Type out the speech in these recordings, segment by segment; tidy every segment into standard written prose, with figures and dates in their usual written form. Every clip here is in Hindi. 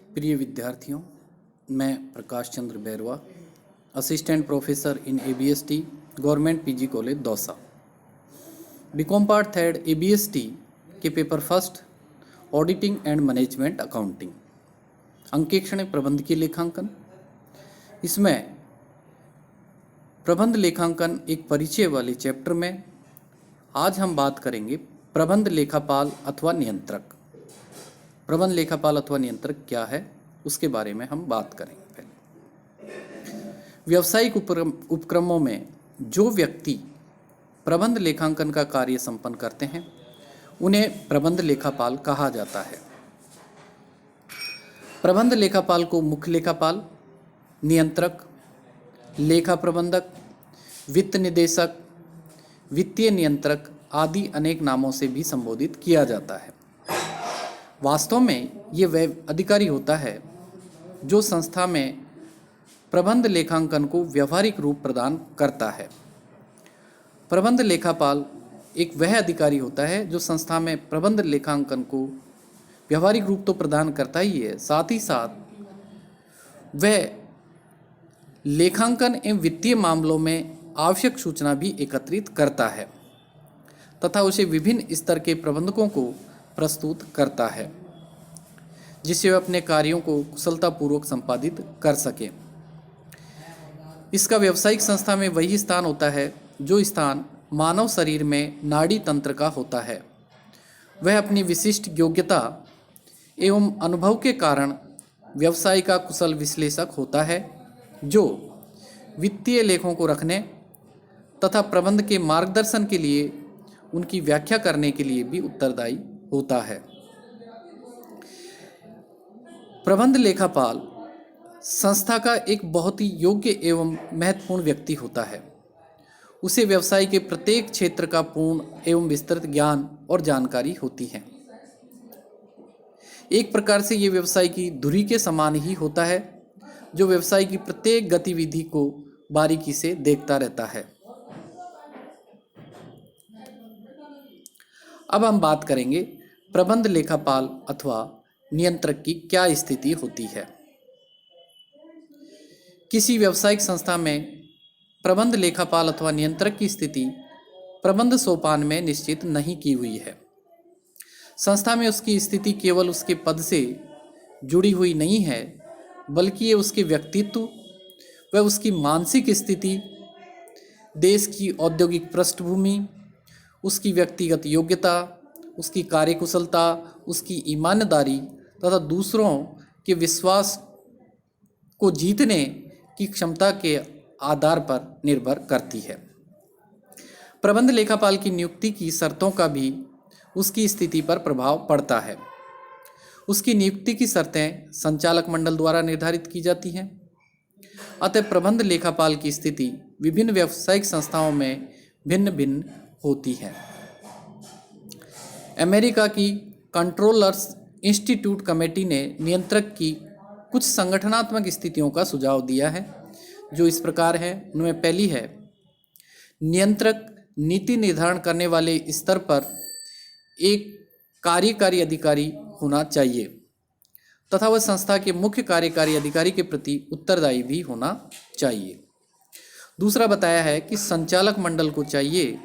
प्रिय विद्यार्थियों, मैं Prakash Chandra Bairwa, assistant professor in ABST government PG college Dausa. B Com part third ABST के paper first auditing and management accounting अंकेक्षण प्रबंधकीय लेखांकन। इसमें प्रबंध लेखांकन एक परिचय वाले चैप्टर में आज हम बात करेंगे प्रबंध लेखापाल अथवा नियंत्रक। प्रबंध लेखापाल अथवा नियंत्रक क्या है उसके बारे में हम बात करेंगे। पहले व्यावसायिक उपक्रमों में जो व्यक्ति प्रबंध लेखांकन का कार्य संपन्न करते हैं उन्हें प्रबंध लेखापाल कहा जाता है। प्रबंध लेखापाल को मुख्य लेखापाल, नियंत्रक, लेखा प्रबंधक, वित्त निदेशक, वित्तीय नियंत्रक आदि अनेक नामों से भी संबोधित किया जाता है। वास्तव में ये वह अधिकारी होता है जो संस्था में प्रबंध लेखांकन को व्यावहारिक रूप प्रदान करता है। प्रबंध लेखापाल एक वह अधिकारी होता है जो संस्था में प्रबंध लेखांकन को व्यावहारिक रूप तो प्रदान करता ही है, साथ ही साथ वह लेखांकन एवं वित्तीय मामलों में आवश्यक सूचना भी एकत्रित करता है तथा उसे विभिन्न स्तर के प्रबंधकों को प्रस्तुत करता है जिससे वे अपने कार्यों को कुशलतापूर्वक संपादित कर सकें। इसका व्यावसायिक संस्था में वही स्थान होता है जो स्थान मानव शरीर में नाड़ी तंत्र का होता है। वह अपनी विशिष्ट योग्यता एवं अनुभव के कारण व्यवसाय का कुशल विश्लेषक होता है जो वित्तीय लेखों को रखने तथा प्रबंध के मार्गदर्शन के लिए उनकी व्याख्या करने के लिए भी उत्तरदायी होता है। प्रबंध लेखापाल संस्था का एक बहुत ही योग्य एवं महत्वपूर्ण व्यक्ति होता है। उसे व्यवसाय के प्रत्येक क्षेत्र का पूर्ण एवं विस्तृत ज्ञान और जानकारी होती है। एक प्रकार से ये व्यवसाय की धुरी के समान ही होता है जो व्यवसाय की प्रत्येक गतिविधि को बारीकी से देखता रहता है। अब हम बात करेंगे प्रबंध लेखापाल अथवा नियंत्रक की क्या स्थिति होती है। किसी व्यावसायिक संस्था में प्रबंध लेखापाल अथवा नियंत्रक की स्थिति प्रबंध सोपान में निश्चित नहीं की हुई है। संस्था में उसकी स्थिति केवल उसके पद से जुड़ी हुई नहीं है, बल्कि ये उसके व्यक्तित्व व उसकी मानसिक स्थिति, देश की औद्योगिक पृष्ठभूमि, उसकी व्यक्तिगत योग्यता, उसकी कार्यकुशलता, उसकी ईमानदारी तथा दूसरों के विश्वास को जीतने की क्षमता के आधार पर निर्भर करती है। प्रबंध लेखापाल की नियुक्ति की शर्तों का भी उसकी स्थिति पर प्रभाव पड़ता है। उसकी नियुक्ति की शर्तें संचालक मंडल द्वारा निर्धारित की जाती हैं। अतः प्रबंध लेखापाल की स्थिति विभिन्न व्यावसायिक संस्थाओं में भिन्न भिन्न होती है। अमेरिका की कंट्रोलर्स इंस्टीट्यूट कमेटी ने नियंत्रक की कुछ संगठनात्मक स्थितियों का सुझाव दिया है जो इस प्रकार है। उनमें पहली है, नियंत्रक नीति निर्धारण करने वाले स्तर पर एक कार्यकारी अधिकारी होना चाहिए तथा वह संस्था के मुख्य कार्यकारी अधिकारी के प्रति उत्तरदायी भी होना चाहिए। दूसरा बताया है कि संचालक मंडल को चाहिए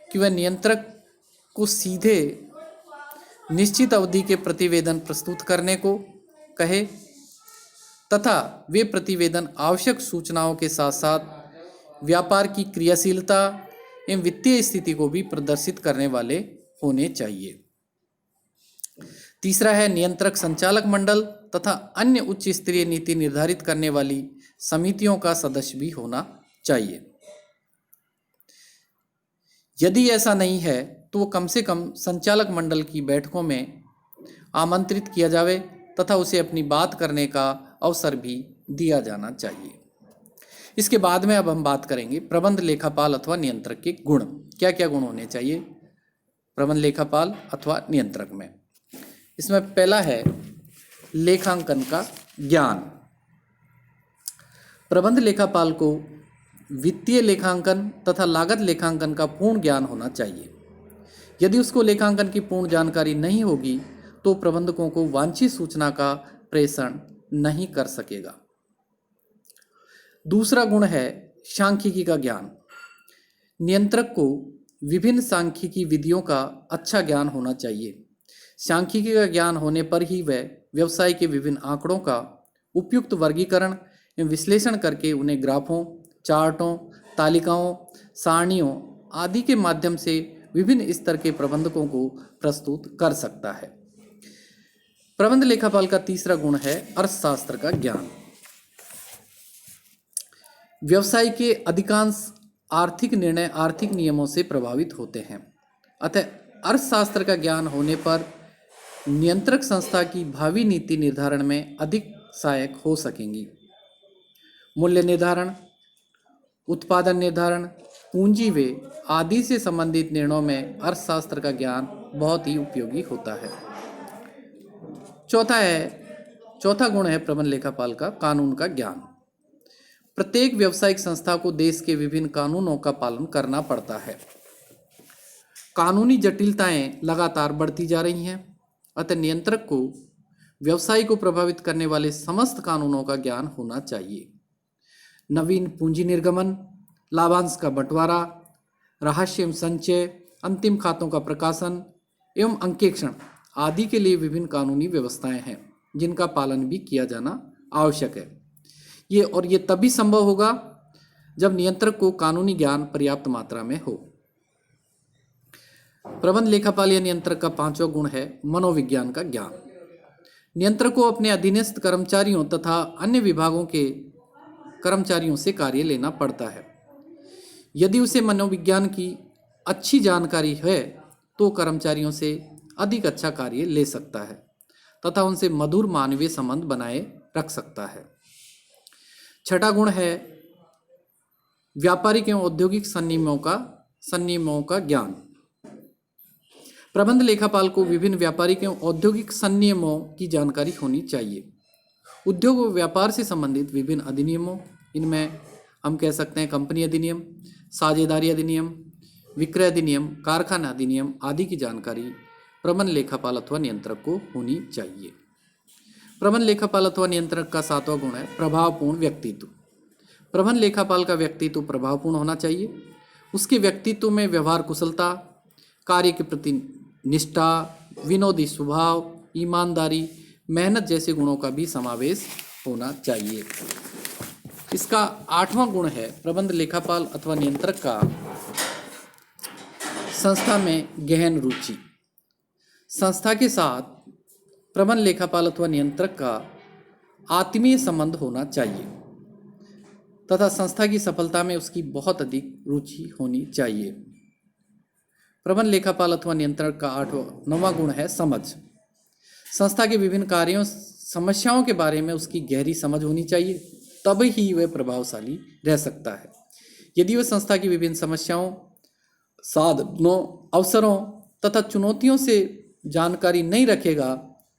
कि वह नियंत्रक को सीधे निश्चित अवधि के प्रतिवेदन प्रस्तुत करने को कहे तथा वे प्रतिवेदन आवश्यक सूचनाओं के साथ साथ व्यापार की क्रियाशीलता एवं वित्तीय स्थिति को भी प्रदर्शित करने वाले होने चाहिए। तीसरा है, नियंत्रक संचालक मंडल तथा अन्य उच्च स्तरीय नीति निर्धारित करने वाली समितियों का सदस्य भी होना चाहिए। यदि ऐसा नहीं है तो वो कम से कम संचालक मंडल की बैठकों में आमंत्रित किया जावे तथा उसे अपनी बात करने का अवसर भी दिया जाना चाहिए। इसके बाद में अब हम बात करेंगे प्रबंध लेखापाल अथवा नियंत्रक के गुण। क्या क्या गुण होने चाहिए प्रबंध लेखापाल अथवा नियंत्रक में। इसमें पहला है लेखांकन का ज्ञान। प्रबंध लेखापाल को वित्तीय लेखांकन तथा लागत लेखांकन का पूर्ण ज्ञान होना चाहिए। यदि उसको लेखांकन की पूर्ण जानकारी नहीं होगी तो प्रबंधकों को वांछित सूचना का प्रेषण नहीं कर सकेगा। दूसरा गुण है सांख्यिकी का ज्ञान। नियंत्रक को विभिन्न सांख्यिकी विधियों का अच्छा ज्ञान होना चाहिए। सांख्यिकी का ज्ञान होने पर ही वह व्यवसाय के विभिन्न आंकड़ों का उपयुक्त वर्गीकरण एवं विश्लेषण करके उन्हें ग्राफों, चार्टों, तालिकाओं, सारणियों आदि के माध्यम से विभिन्न स्तर के प्रबंधकों को प्रस्तुत कर सकता है। प्रबंध लेखापाल का तीसरा गुण है अर्थशास्त्र का ज्ञान। व्यवसाय के अधिकांश आर्थिक निर्णय आर्थिक नियमों से प्रभावित होते हैं, अतः अर्थशास्त्र का ज्ञान होने पर नियंत्रक संस्था की भावी नीति निर्धारण में अधिक सहायक हो सकेंगी। मूल्य निर्धारण, उत्पादन निर्धारण, पूंजी व्यय आदि से संबंधित निर्णयों में अर्थशास्त्र का ज्ञान बहुत ही उपयोगी होता है। चौथा गुण है प्रबंध लेखापाल का कानून का ज्ञान। प्रत्येक व्यावसायिक संस्था को देश के विभिन्न कानूनों का पालन करना पड़ता है। कानूनी जटिलताएं लगातार बढ़ती जा रही हैं, अतः नियंत्रक को व्यवसाय को प्रभावित करने वाले समस्त कानूनों का ज्ञान होना चाहिए। नवीन पूंजी निर्गमन, लाभांश का बंटवारा, रहस्य एवं संचय, अंतिम खातों का प्रकाशन एवं अंकेक्षण आदि के लिए विभिन्न कानूनी व्यवस्थाएं हैं जिनका पालन भी किया जाना आवश्यक है। ये तभी संभव होगा जब नियंत्रक को कानूनी ज्ञान पर्याप्त मात्रा में हो। प्रबंध लेखापाल या नियंत्रक का पांचवा गुण है मनोविज्ञान का ज्ञान। नियंत्रक को अपने अधीनस्थ कर्मचारियों तथा अन्य विभागों के कर्मचारियों से कार्य लेना पड़ता है। यदि उसे मनोविज्ञान की अच्छी जानकारी है तो कर्मचारियों से अधिक अच्छा कार्य ले सकता है तथा उनसे मधुर मानवीय संबंध बनाए रख सकता है। छठा गुण है व्यापारिक एवं औद्योगिक संनियमों का ज्ञान। प्रबंध लेखापाल को विभिन्न व्यापारिक एवं औद्योगिक संनियमों की जानकारी होनी चाहिए। उद्योग व व्यापार से संबंधित विभिन्न अधिनियमों, इनमें हम कह सकते हैं कंपनी अधिनियम, साझेदारी अधिनियम, विक्रय अधिनियम, कारखाना अधिनियम आदि की जानकारी प्रबंध लेखापाल अथवा नियंत्रक को होनी चाहिए। प्रबंध लेखापाल अथवा नियंत्रक का सातवां गुण है प्रभावपूर्ण व्यक्तित्व। प्रबंध लेखापाल का व्यक्तित्व प्रभावपूर्ण होना चाहिए। उसके व्यक्तित्व में व्यवहार कुशलता, कार्य के प्रति निष्ठा, विनोदी स्वभाव, ईमानदारी, मेहनत जैसे गुणों का भी समावेश होना चाहिए। इसका आठवां गुण है प्रबंध लेखापाल अथवा नियंत्रक का संस्था में गहन रुचि। संस्था के साथ प्रबंध लेखापाल अथवा नियंत्रक का आत्मीय संबंध होना चाहिए तथा संस्था की सफलता में उसकी बहुत अधिक रुचि होनी चाहिए। प्रबंध लेखापाल अथवा नियंत्रक का नौवां गुण है समझ। संस्था के विभिन्न कार्यों, समस्याओं के बारे में उसकी गहरी समझ होनी चाहिए, तब ही वह प्रभावशाली रह सकता है। यदि वह संस्था की विभिन्न समस्याओं, साधनों, अवसरों तथा चुनौतियों से जानकारी नहीं रखेगा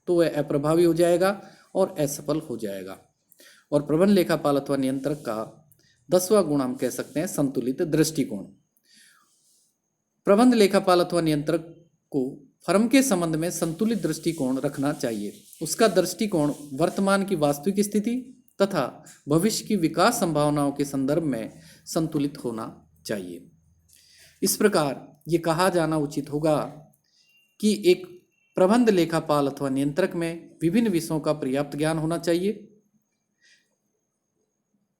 तो वह अप्रभावी हो जाएगा और असफल हो जाएगा। और प्रबंध लेखापाल अथवा नियंत्रक का 10वां गुण हम कह सकते हैं संतुलित दृष्टिकोण। प्रबंध लेखापाल अथवा नियंत्रक को फर्म के संबंध में संतुलित दृष्टिकोण रखना चाहिए। उसका दृष्टिकोण वर्तमान की वास्तविक स्थिति तथा भविष्य की विकास संभावनाओं के संदर्भ में संतुलित होना चाहिए। इस प्रकार ये कहा जाना उचित होगा कि एक प्रबंध लेखापाल अथवा नियंत्रक में विभिन्न विषयों का पर्याप्त ज्ञान होना चाहिए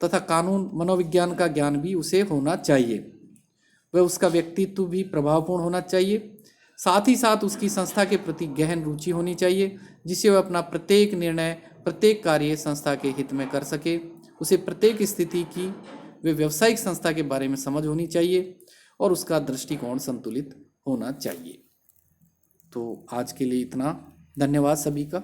तथा कानून, मनोविज्ञान का ज्ञान भी उसे होना चाहिए। वह उसका व्यक्तित्व भी प्रभावपूर्ण होना चाहिए। साथ ही साथ उसकी संस्था के प्रति गहन रुचि होनी चाहिए जिससे वह अपना प्रत्येक निर्णय, प्रत्येक कार्य संस्था के हित में कर सके। उसे प्रत्येक स्थिति की वे व्यावसायिक संस्था के बारे में समझ होनी चाहिए और उसका दृष्टिकोण संतुलित होना चाहिए। तो आज के लिए इतना। धन्यवाद सभी का।